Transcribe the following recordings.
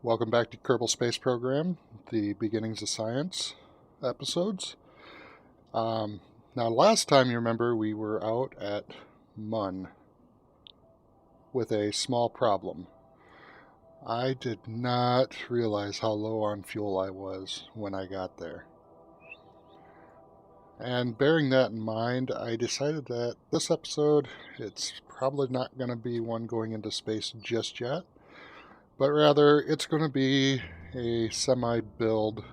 Welcome back to Kerbal Space Program, the Beginnings of Science episodes. Now, last time you remember, we were out at Mun with a small problem. I did not realize how low on fuel I was when I got there. And bearing that in mind, I decided that this episode, it's probably not going to be one going into space just yet, but rather it's going to be a semi-build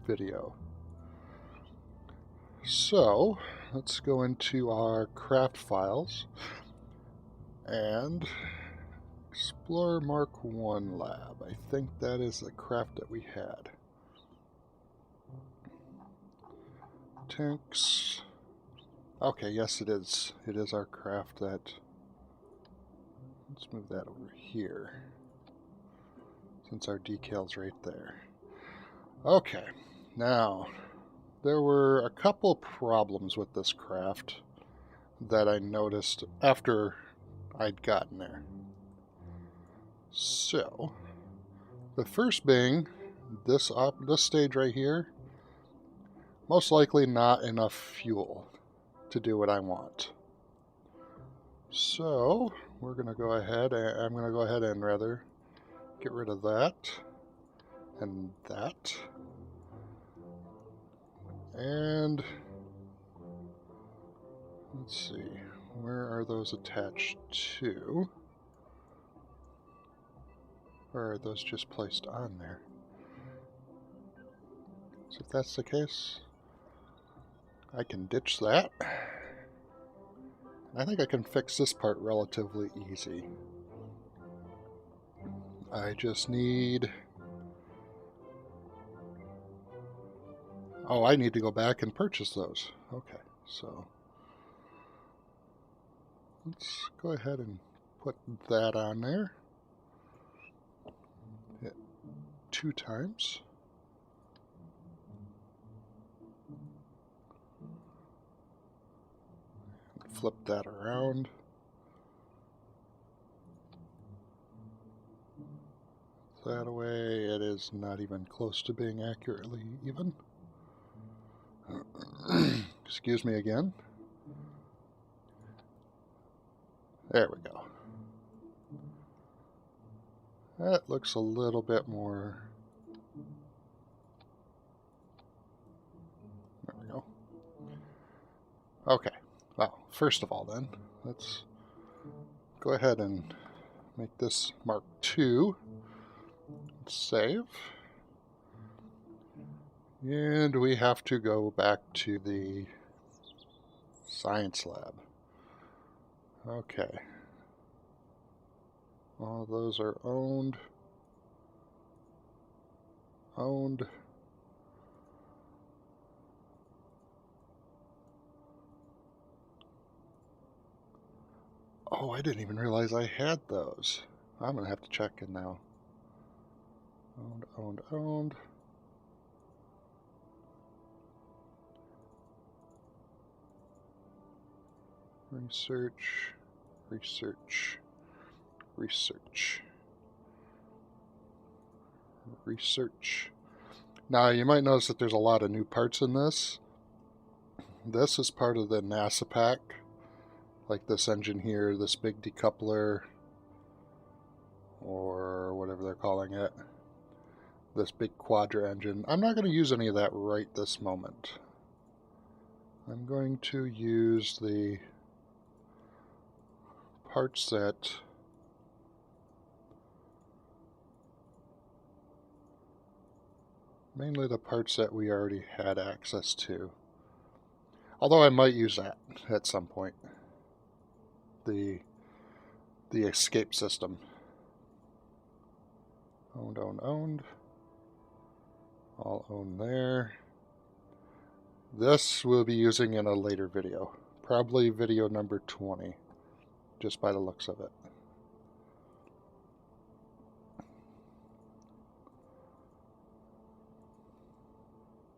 video. So let's go into our craft files and explore Mark 1 lab. I think that is the craft that we had. Tanks. Okay, yes it is. It is our craft that... Let's move that over here, since our decal's right there. Okay, now there were a couple problems with this craft that I noticed after I'd gotten there. So, the first being this stage right here, most likely not enough fuel to do what I want. So, I'm going to go ahead and rather get rid of that and that. And let's see, where are those attached to? Or are those just placed on there? So if that's the case, I can ditch that. I think I can fix this part relatively easy. I just need... Oh, I need to go back and purchase those. Okay, so let's go ahead and put that on there. Hit 2 times. Flip that around. That way it is not even close to being accurately even. Excuse me again. There we go. That looks a little bit more... There we go. Okay. Well, first of all then, let's go ahead and make this Mark II. Save. And we have to go back to the science lab. Okay. All those are owned. Owned. Oh, I didn't even realize I had those. I'm going to have to check in now. Owned, owned, owned. Research, research, research, research. Now, you might notice that there's a lot of new parts in this. This is part of the NASA pack. Like this engine here, this big decoupler, or whatever they're calling it. This big quadra engine. I'm not going to use any of that right this moment. I'm going to use the parts that mainly the parts that we already had access to. Although I might use that at some point. The escape system. Owned, owned, owned. All owned there. This we'll be using in a later video. Probably video number 20. Just by the looks of it.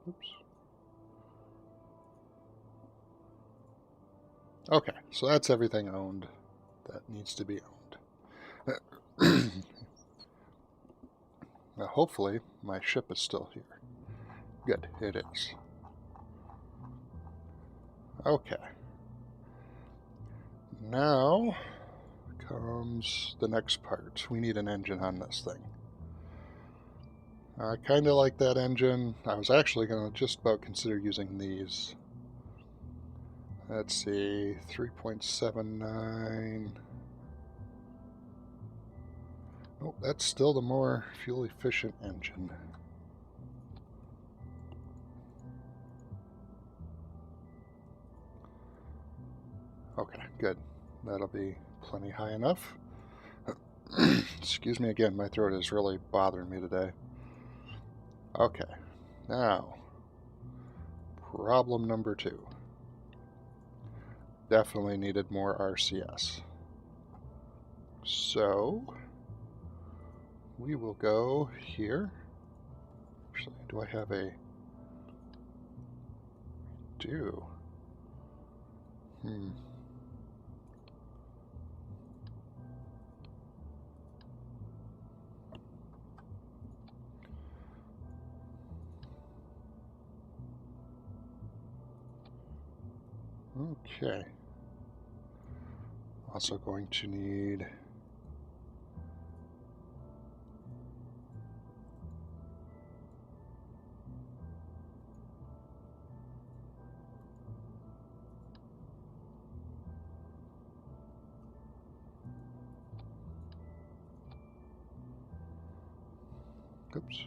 Oops. Okay, so that's everything owned that needs to be owned. hopefully my ship is still here. Good, it is. Okay. Now comes the next part. We need an engine on this thing. I kind of like that engine. I was actually going to just about consider using these. Let's see, 3.79. Oh, that's still the more fuel efficient engine. Okay, good. That'll be plenty high enough. Excuse me again, my throat is really bothering me today. Okay, now, problem number 2. Definitely needed more RCS. So, we will go here. Actually, do I have a... do. Okay. Also going to need... oops.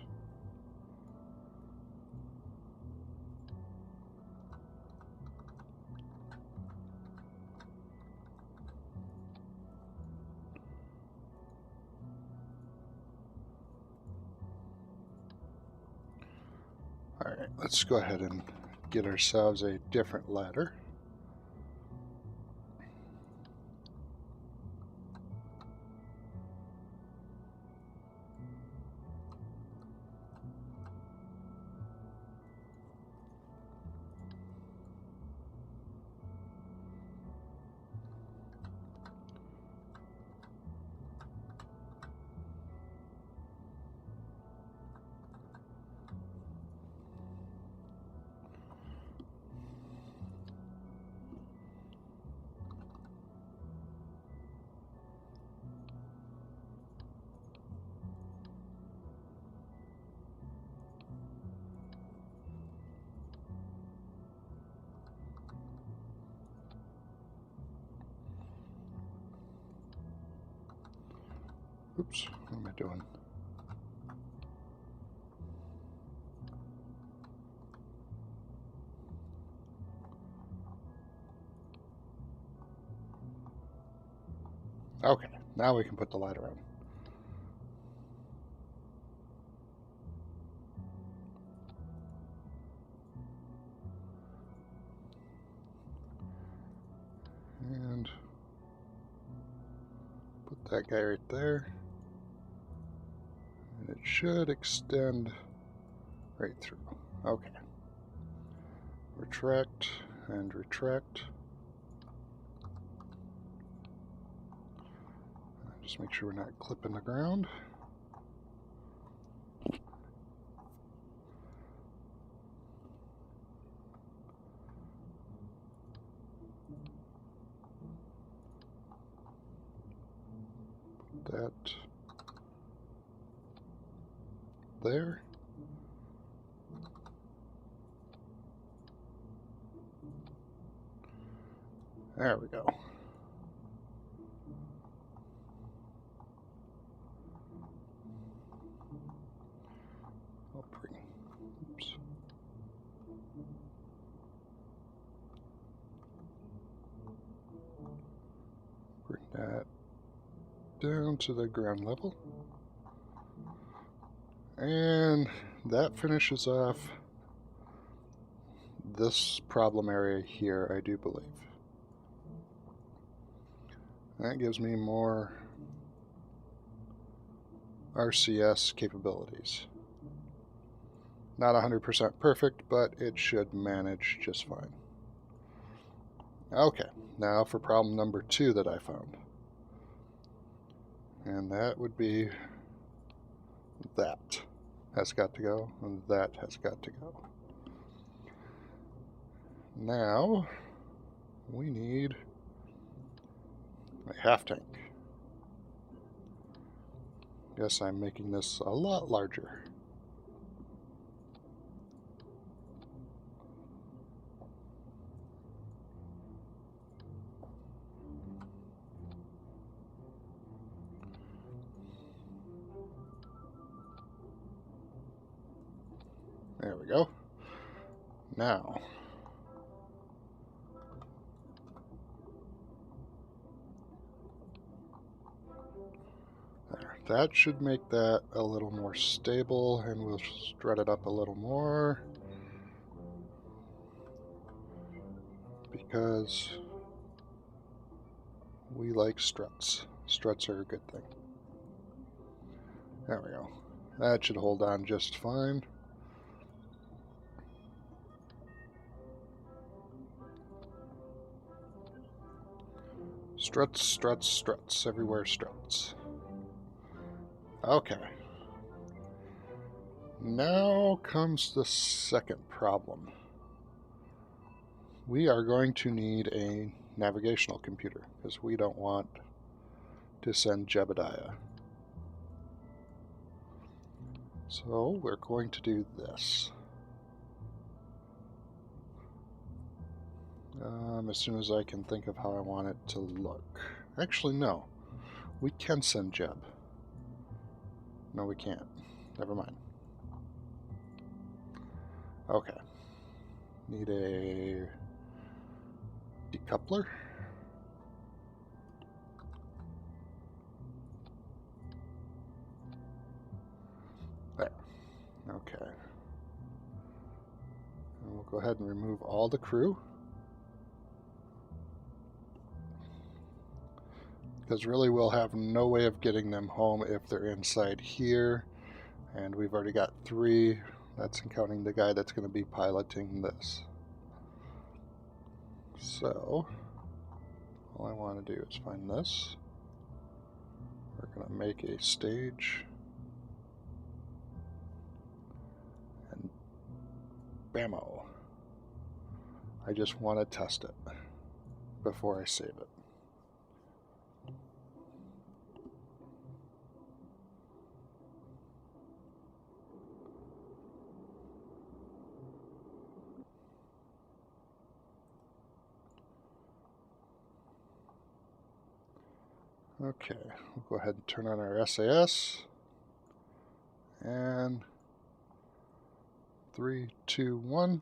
Alright, let's go ahead and get ourselves a different ladder. Oops, what am I doing? Okay, now we can put the ladder on. And put that guy right there. And it should extend right through. Okay. Retract and retract. Just make sure we're not clipping the ground. Put that there. There we go. I'll bring, oops. Bring that down to the ground level. And that finishes off this problem area here, I do believe. That gives me more RCS capabilities. Not 100% perfect, but it should manage just fine. Okay, now for problem number 2 that I found. And that would be That has got to go, and that has got to go. Now, we need a half tank. Yes, I'm making this a lot larger. There we go. Now, there. That should make that a little more stable, and we'll strut it up a little more. Because we like struts. Struts are a good thing. There we go. That should hold on just fine. Struts, struts, struts. Everywhere struts. Okay. Now comes the second problem. We are going to need a navigational computer because we don't want to send Jebediah. So we're going to do this. As soon as I can think of how I want it to look. Actually, no. We can send Jeb. No, we can't. Never mind. Okay. Need a decoupler. There. Okay. And we'll go ahead and remove all the crew. Because really we'll have no way of getting them home if they're inside here. And we've already got 3. That's counting the guy that's going to be piloting this. So, all I want to do is find this. We're going to make a stage. And bammo. I just want to test it before I save it. Okay, we'll go ahead and turn on our SAS. And 3, 2, 1.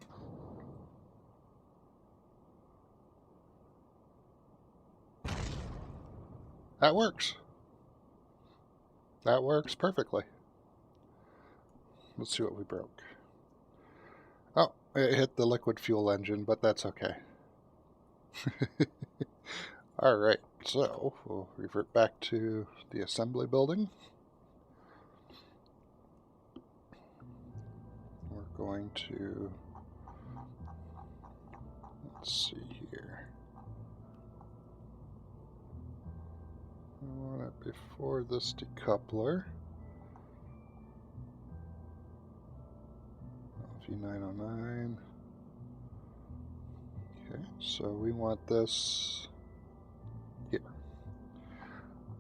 That works. That works perfectly. Let's see what we broke. Oh, it hit the liquid fuel engine, but that's okay. Alright, so we'll revert back to the assembly building. We're going to, let's see here. I want it before this decoupler. V909. Okay, so we want this here.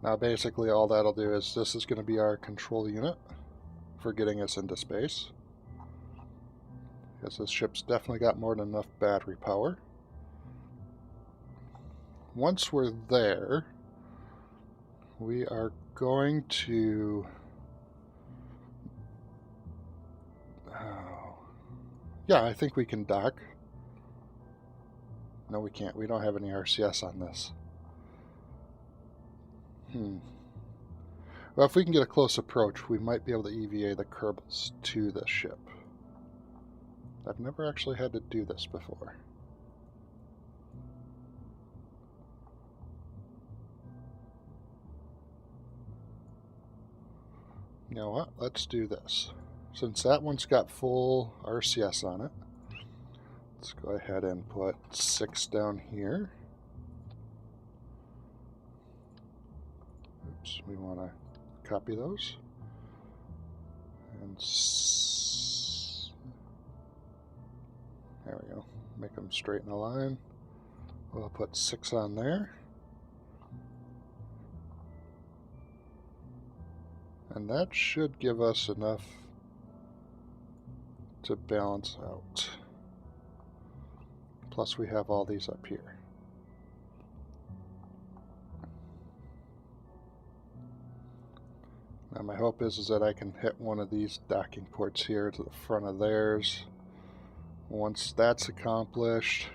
Now basically all that'll do is this is going to be our control unit for getting us into space. Because this ship's definitely got more than enough battery power. Once we're there, we are going to... yeah, I think we can dock. No, we can't. We don't have any RCS on this. Well, if we can get a close approach, we might be able to EVA the Kerbals to the ship. I've never actually had to do this before. You know what? Let's do this. Since that one's got full RCS on it, let's go ahead and put 6 down here. Oops, we want to copy those. There we go. Make them straight in a line. We'll put 6 on there. And that should give us enough to balance out. Plus we have all these up here. Now my hope is that I can hit one of these docking ports here to the front of theirs. Once that's accomplished...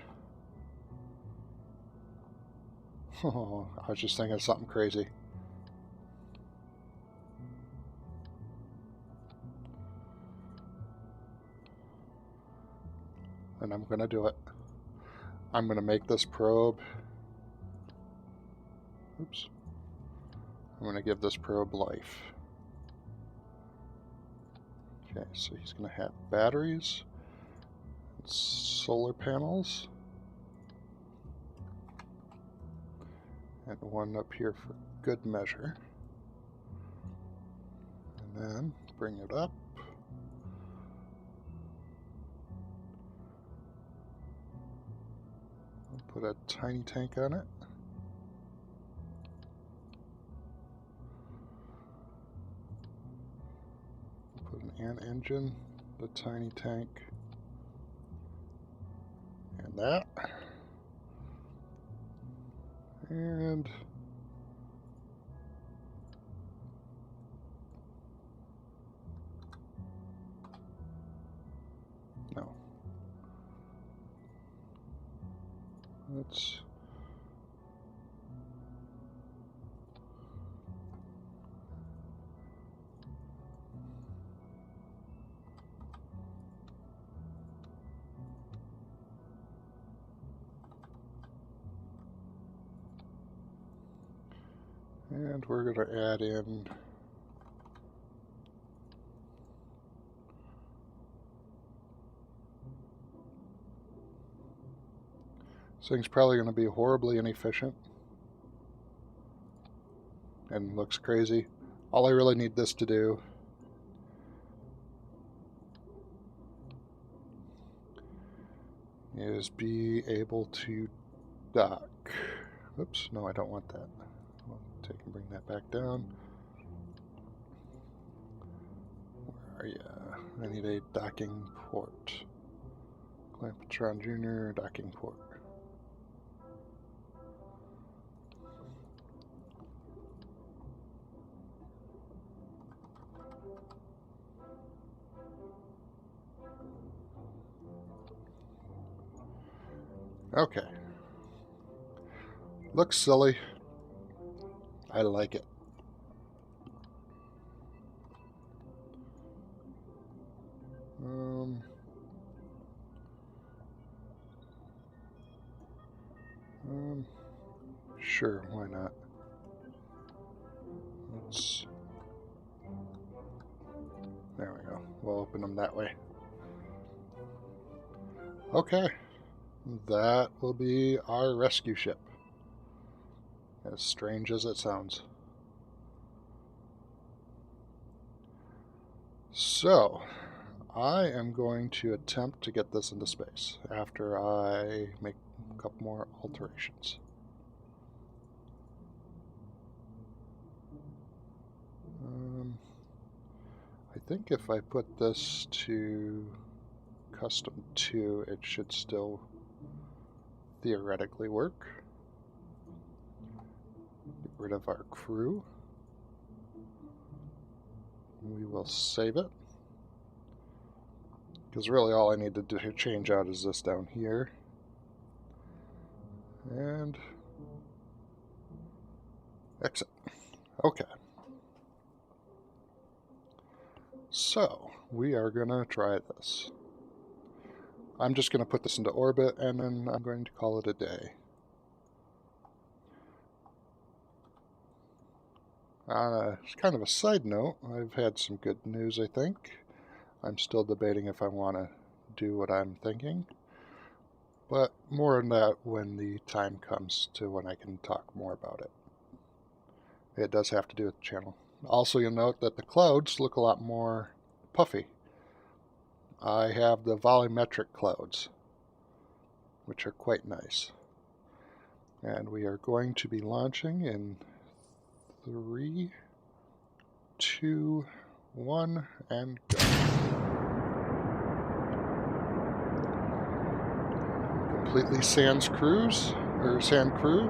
Oh, I was just thinking of something crazy. And I'm gonna do it. I'm gonna make this probe. Oops. I'm gonna give this probe life. Okay, so he's gonna have batteries, solar panels, and one up here for good measure. And then bring it up. Put a tiny tank on it. Put an ant engine, the tiny tank, and that. And no. Let's and we're going to add in this thing's probably going to be horribly inefficient and looks crazy. All I really need this to do is be able to dock. Oops, no, I don't want that. I'll take and bring that back down. Where are you? I need a docking port. Clampetron Jr. docking port. Okay. Looks silly. I like it. Sure, why not? Let's... There we go. We'll open them that way. Okay. That will be our rescue ship. As strange as it sounds. So, I am going to attempt to get this into space after I make a couple more alterations. I think if I put this to custom 2, it should still theoretically work. Get rid of our crew. We will save it. Because really all I need to do change out is this down here. And exit. Okay. So, we are going to try this. I'm just going to put this into orbit, and then I'm going to call it a day. It's kind of a side note, I've had some good news, I think. I'm still debating if I want to do what I'm thinking. But more on that when the time comes to when I can talk more about it. It does have to do with the channel. Also, you'll note that the clouds look a lot more puffy. I have the volumetric clouds, which are quite nice. And we are going to be launching in 3, 2, 1, and go. Completely sans cruise, or sand crew,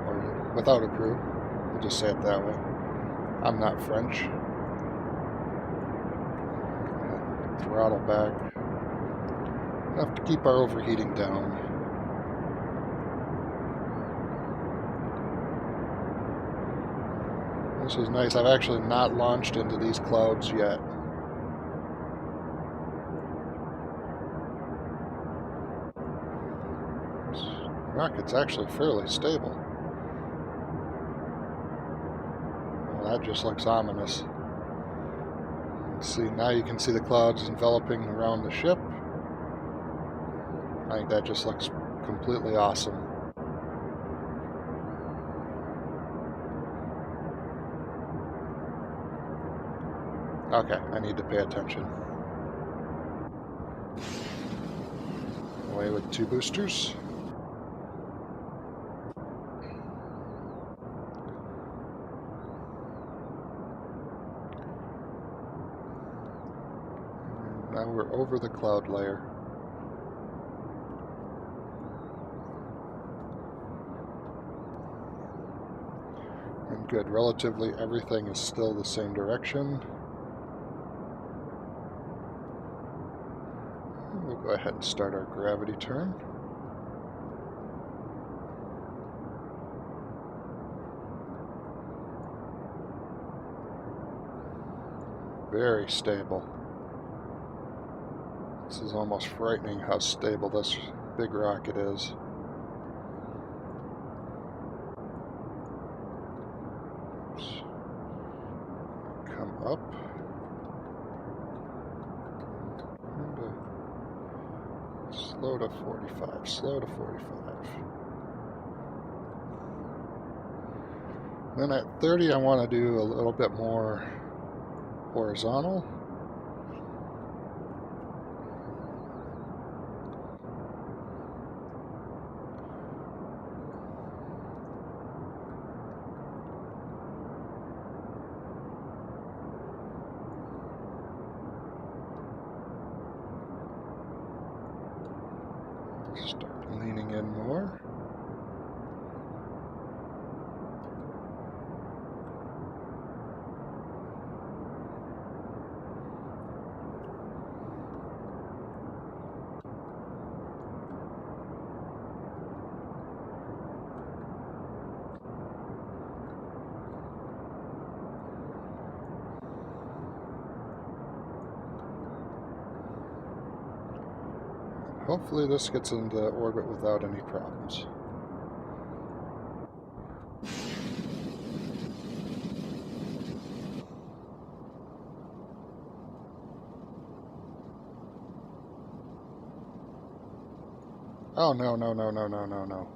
or without a crew. We'll just say it that way. I'm not French. Throttle back. Enough to keep our overheating down. This is nice. I've actually not launched into these clouds yet. This rocket's actually fairly stable. Well, that just looks ominous. See, now you can see the clouds enveloping around the ship. I think that just looks completely awesome. Okay, I need to pay attention. Away with 2 boosters. And now we're over the cloud layer. And good, relatively everything is still the same direction. We'll go ahead and start our gravity turn. Very stable. This is almost frightening how stable this big rocket is. Oops. Come up. Slow to 45, slow to 45. Then at 30 I want to do a little bit more horizontal. Start leaning in more. Hopefully this gets into orbit without any problems. Oh, no, no, no, no, no, no, no.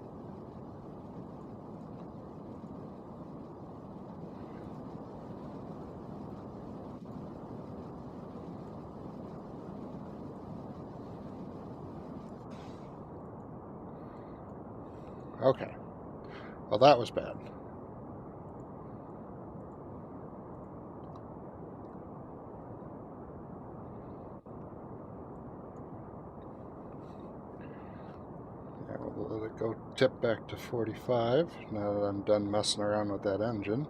Okay. Well, that was bad. Yeah, we'll let it go tip back to 45 now that I'm done messing around with that engine.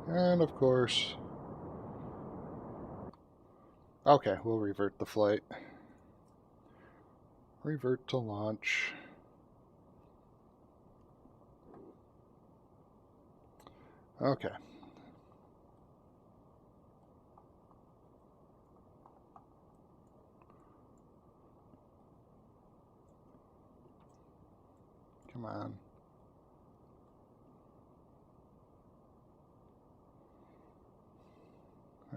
And of course, okay, we'll revert the flight. Revert to launch. Okay. Come on.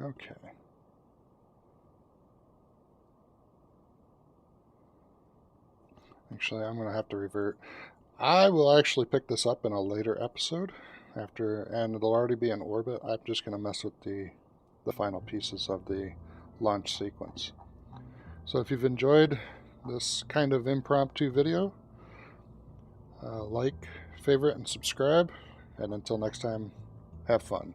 Okay. Actually, I'm going to have to revert. I will actually pick this up in a later episode after, and it'll already be in orbit. I'm just going to mess with the final pieces of the launch sequence. So if you've enjoyed this kind of impromptu video, like, favorite, and subscribe. And until next time, have fun.